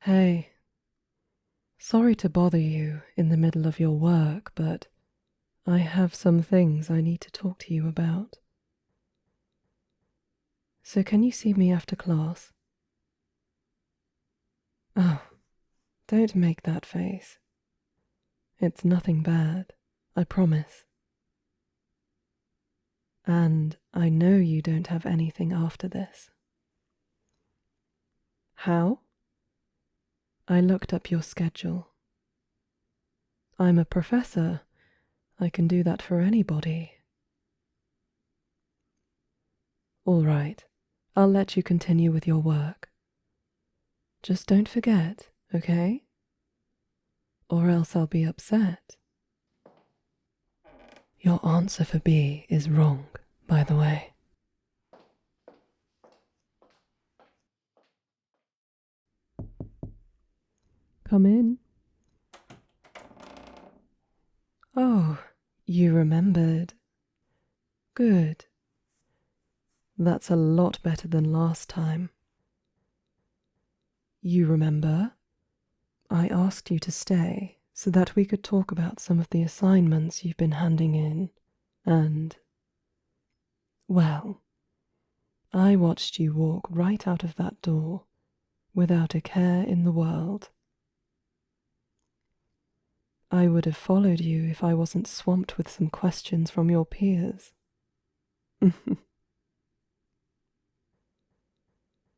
Hey, sorry to bother you in the middle of your work, but I have some things I need to talk to you about. So can you see me after class? Oh, don't make that face. It's nothing bad, I promise. And I know you don't have anything after this. How? I looked up your schedule. I'm a professor. I can do that for anybody. All right, I'll let you continue with your work. Just don't forget, okay? Or else I'll be upset. Your answer for B is wrong, by the way. Come in. Oh, you remembered. Good. That's a lot better than last time. You remember? I asked you to stay so that we could talk about some of the assignments you've been handing in, and, well, I watched you walk right out of that door without a care in the world. I would have followed you if I wasn't swamped with some questions from your peers.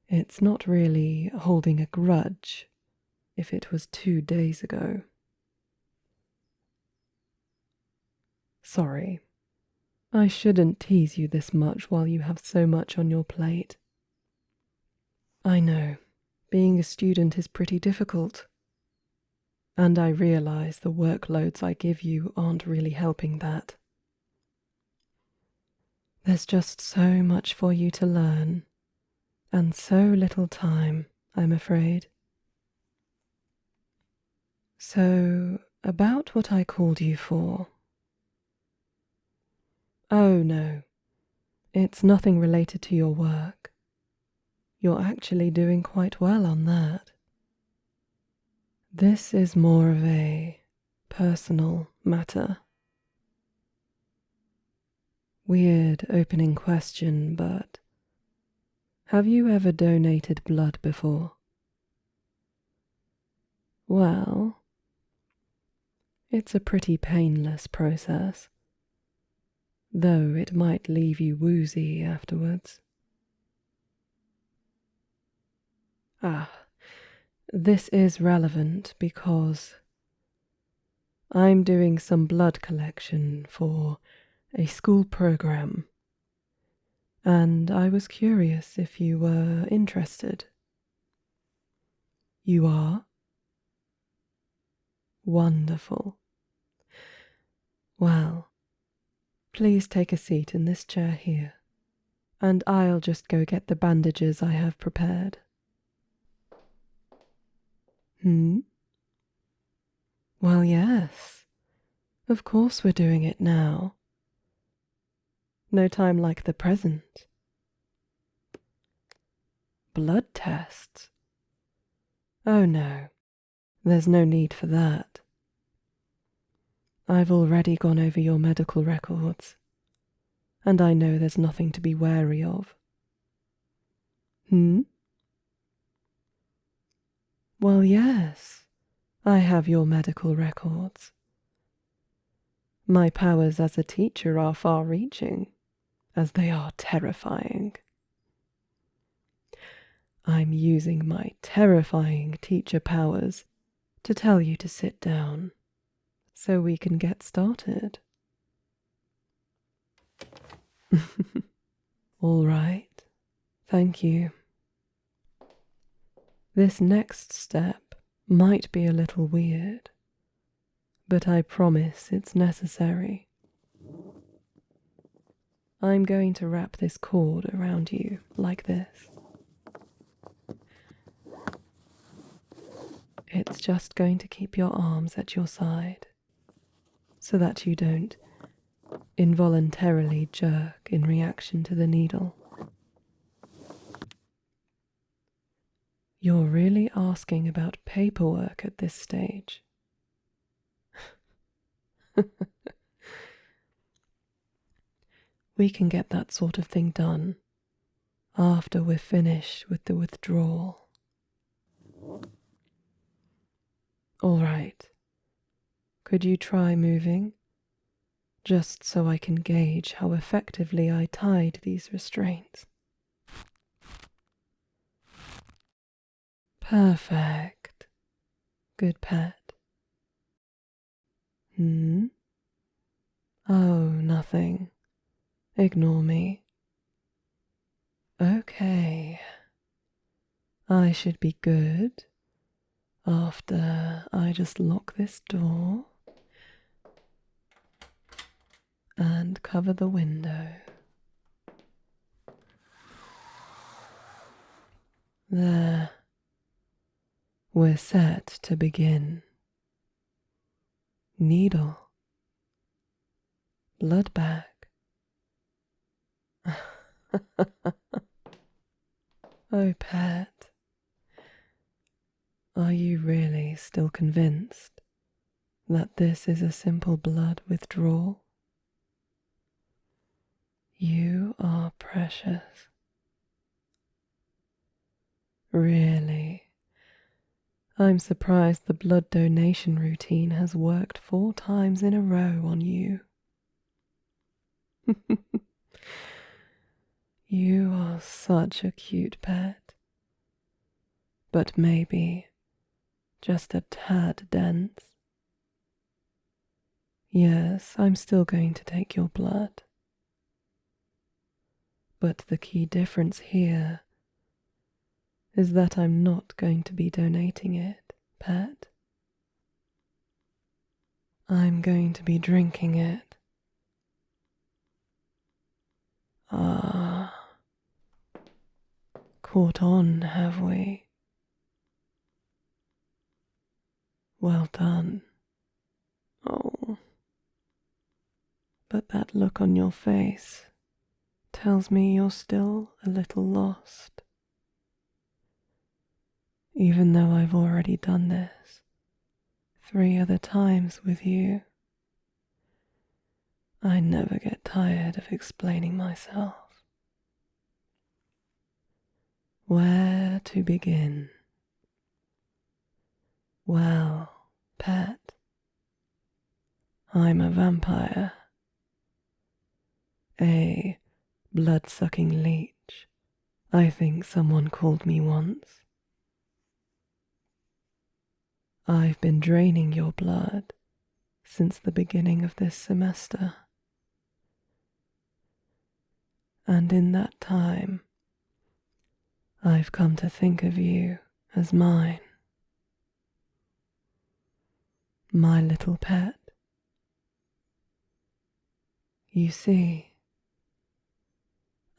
It's not really holding a grudge if it was 2 days ago. Sorry, I shouldn't tease you this much while you have so much on your plate. I know, being a student is pretty difficult, and I realize the workloads I give you aren't really helping that. There's just so much for you to learn, and so little time, I'm afraid. So, about what I called you for. Oh no, it's nothing related to your work. You're actually doing quite well on that. This is more of a personal matter. Weird opening question, but have you ever donated blood before? Well, it's a pretty painless process, though it might leave you woozy afterwards. This is relevant because I'm doing some blood collection for a school program, and I was curious if you were interested. You are? Wonderful. Well, please take a seat in this chair here, and I'll just go get the bandages I have prepared. Well, yes. Of course we're doing it now. No time like the present. Blood tests? Oh no, there's no need for that. I've already gone over your medical records, and I know there's nothing to be wary of. Well, yes, I have your medical records. My powers as a teacher are far-reaching, as they are terrifying. I'm using my terrifying teacher powers to tell you to sit down, so we can get started. All right, thank you. This next step might be a little weird, but I promise it's necessary. I'm going to wrap this cord around you like this. It's just going to keep your arms at your side, so that you don't involuntarily jerk in reaction to the needle. You're really asking about paperwork at this stage. We can get that sort of thing done after we're finished with the withdrawal. All right. Could you try moving? Just so I can gauge how effectively I tied these restraints. Perfect. Good pet. Oh, nothing. Ignore me. Okay. I should be good after I just lock this door and cover the window. There. We're set to begin. Needle. Blood bag. Oh, pet. Are you really still convinced that this is a simple blood withdrawal? You are precious. Really? I'm surprised the blood donation routine has worked 4 times in a row on you. You are such a cute pet. But maybe just a tad dense. Yes, I'm still going to take your blood. But the key difference here is that I'm not going to be donating it, pet. I'm going to be drinking it. Ah, caught on, have we? Well done. Oh, but that look on your face tells me you're still a little lost. Even though I've already done this 3 other times with you, I never get tired of explaining myself. Where to begin? Well, pet, I'm a vampire. A blood-sucking leech, I think someone called me once. I've been draining your blood since the beginning of this semester. And in that time, I've come to think of you as mine. My little pet. You see,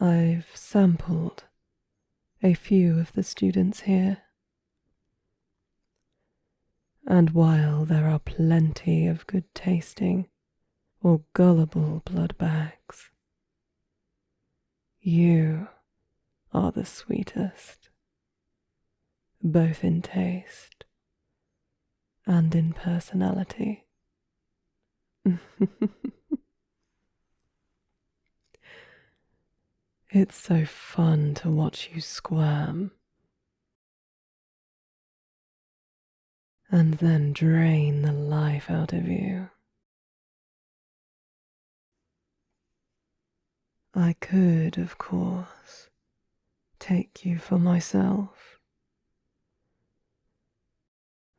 I've sampled a few of the students here. And while there are plenty of good-tasting or gullible blood bags, you are the sweetest, both in taste and in personality. It's so fun to watch you squirm and then drain the life out of you. I could, of course, take you for myself,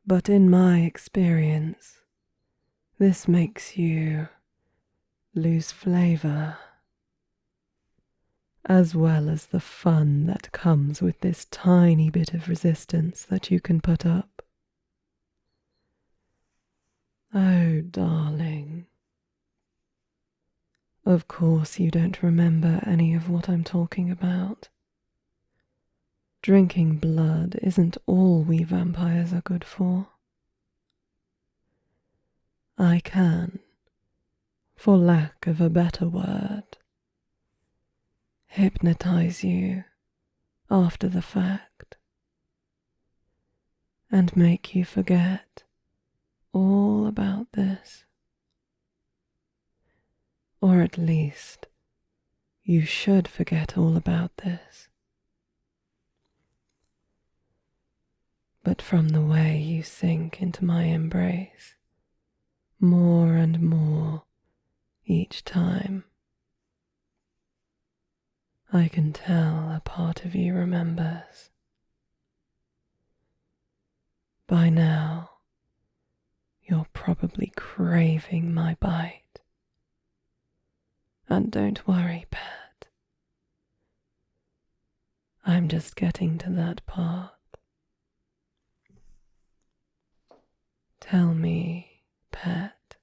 but in my experience, this makes you lose flavor, as well as the fun that comes with this tiny bit of resistance that you can put up. Oh, darling. Of course you don't remember any of what I'm talking about. Drinking blood isn't all we vampires are good for. I can, for lack of a better word, hypnotize you after the fact. and make you forget all about this. Or at least, you should forget all about this. But from the way you sink into my embrace, more and more each time, I can tell a part of you remembers. By now, you're probably craving my bite. And don't worry, pet. I'm just getting to that part. Tell me, pet.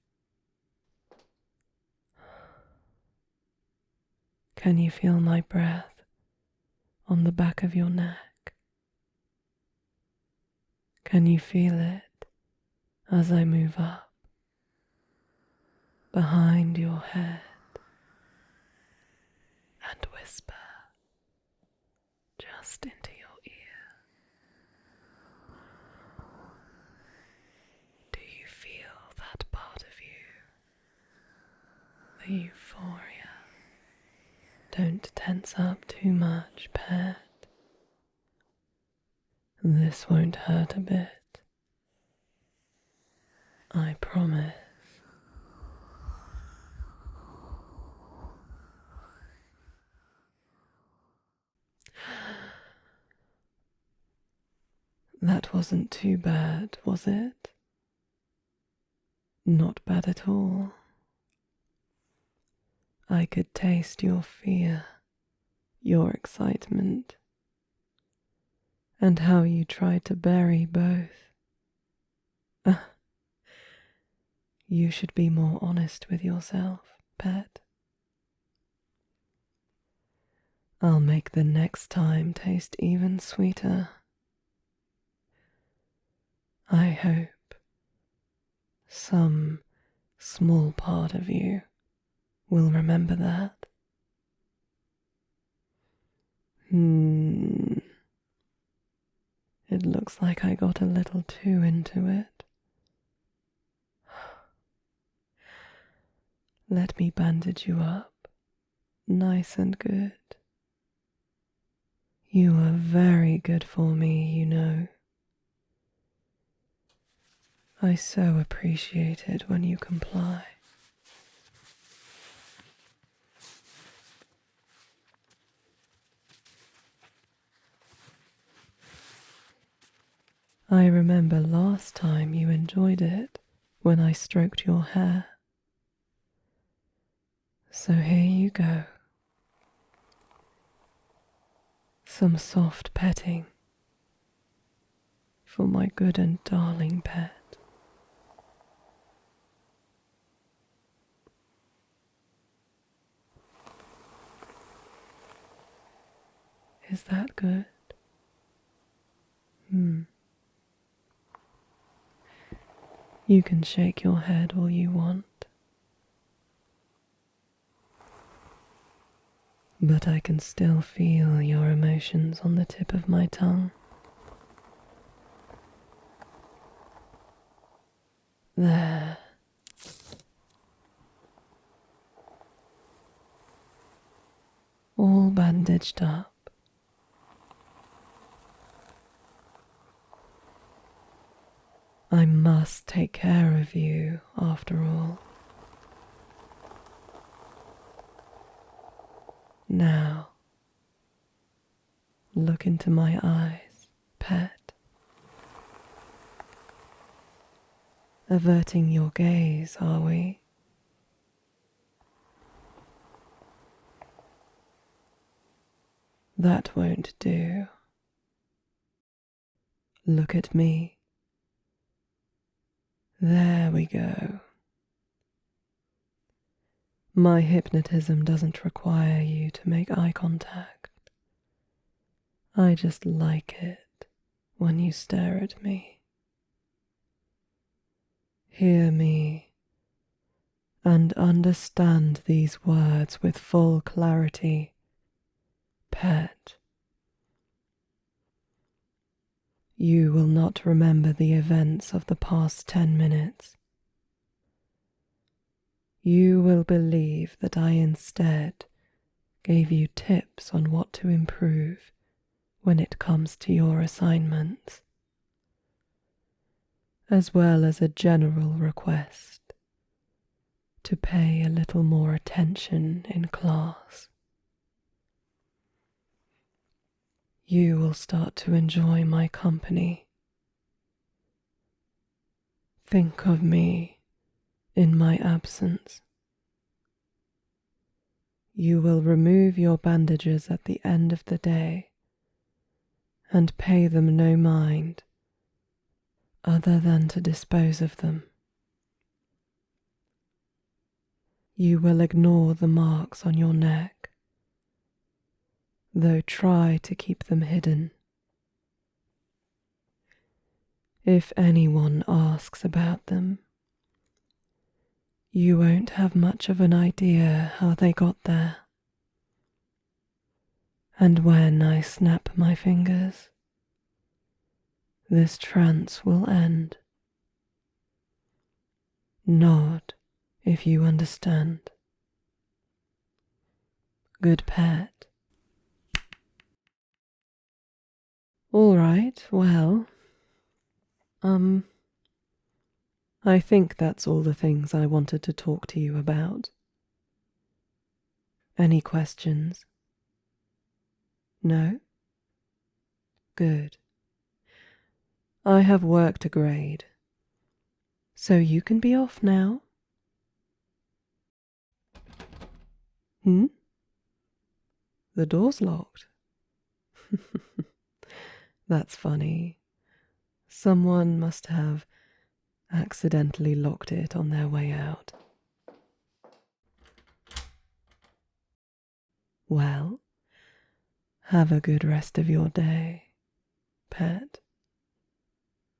Can you feel my breath on the back of your neck? Can you feel it as I move up behind your head and whisper just into your ear? Do you feel that part of you? The euphoria. Don't tense up too much, pet. This won't hurt a bit. I promise. That wasn't too bad, was it? Not bad at all. I could taste your fear, your excitement, and how you tried to bury both. You should be more honest with yourself, pet. I'll make the next time taste even sweeter. I hope some small part of you will remember that. It looks like I got a little too into it. Let me bandage you up, nice and good. You are very good for me, you know. I so appreciate it when you comply. I remember last time you enjoyed it when I stroked your hair. So here you go. Some soft petting for my good and darling pet. Is that good? You can shake your head all you want. But I can still feel your emotions on the tip of my tongue. There. All bandaged up. I must take care of you after all. Now, look into my eyes, pet. Averting your gaze, are we? That won't do. Look at me. There we go. My hypnotism doesn't require you to make eye contact. I just like it when you stare at me. Hear me and understand these words with full clarity, pet. You will not remember the events of the past 10 minutes. You will believe that I instead gave you tips on what to improve when it comes to your assignments, as well as a general request to pay a little more attention in class. You will start to enjoy my company. Think of me in my absence. You will remove your bandages at the end of the day and pay them no mind other than to dispose of them. You will ignore the marks on your neck, though try to keep them hidden. If anyone asks about them, you won't have much of an idea how they got there. And when I snap my fingers, this trance will end. Nod if you understand. Good pet. All right, well, I think that's all the things I wanted to talk to you about. Any questions? No? Good. I have work to grade, so you can be off now. The door's locked. That's funny. Someone must have accidentally locked it on their way out. Well, have a good rest of your day, pet.